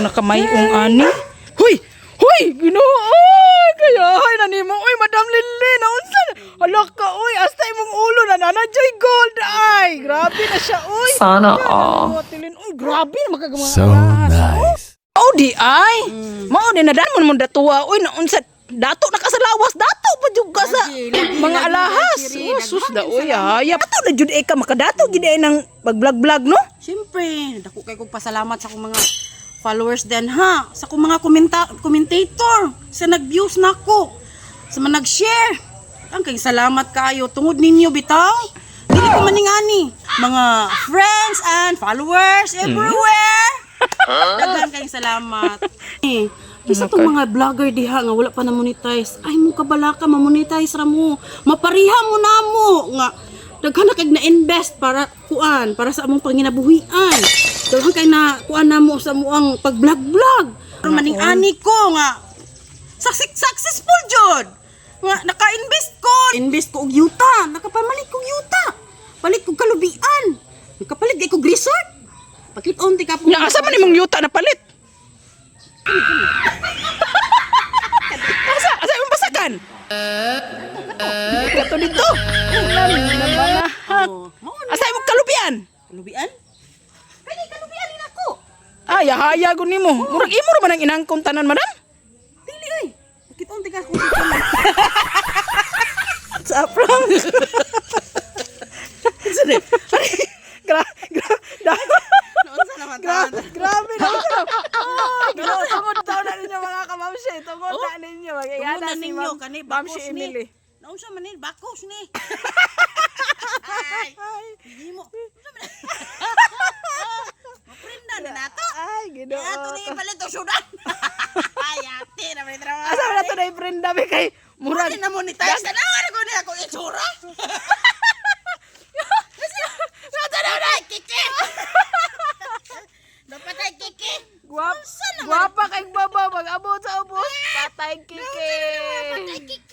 Nakamayong ani. Huy! Huy! Ginoo! Kaya hay na nimo. Uy, Madam Lily, naunsa na? Hala ka, uy, hasta imong ulo na nanadyoy gold. Ay, grabe na siya, uy. Sana all. Uy, grabe na magagama. So nice. Oh, di ay. Mao din na dan mo datuwa. Uy, naunsa dato nakasalawas. Dato pa jud ka sa mga alahas. Oh, sus da uy, ay. Dato na jud ka makadato gid ay nang pag-vlog-vlog, no? Siyempre, dako kay kong pasalamat sa akong mga followers din ha. Sa akong mga commentator. Sa nag-views na ako. Sa mga nag-share. Ang kay salamat kayo. Tungod ninyo bitaw. Dili ko maningani. Mga friends and followers everywhere. Dagan kayong salamat. Isa tong mga vlogger diha nga wala pa na monetize. Ay mo kabalaka ma-monetize ra mo. Mapariha mo na mo nga daghan na kay na-invest para kuan, para sa among panginabuhian. Daghan kay na kuan namo sa amoang pag-vlog-vlog. Pero maning ani ko nga successful jud. Nga naka-invest ko. Invest ko og yuta, nakapamalit ko og yuta. Palit ko kalubian. Nakapalit kay ko resort. Pakit-on ti ka po. Nya asa man imong yuta na palit? Asa imong basakan? Kato dito. Asa imong kalubian? Kalubian? Kani kalubian din ako. Ay, haya gud nimo. Murag imo ra man ang inangkon tanan, madam. Dili oy. Pakit-on ti ka ko. Sa prank. Sige. Grabe na. Tungod daw na ninyo mga kamamsi. Tungod na ninyo. Magigana si ninyo kani Ma'am bakos si ni. Emily. Naunsa man ni bakos ni. Ay. Di mo. Maprinda na nato. Ay, ginoo. Ato ni palit og sudan. Ay, ate na may trabaho. Asa na to na i-friend dami kay Murag murag. na monetize na naman ko ni ako itsura. Dapat ay kiki. Dapat ay kiki. Guwapa kay baba mag-abot sa ubos. Patay kiki. Patay kiki.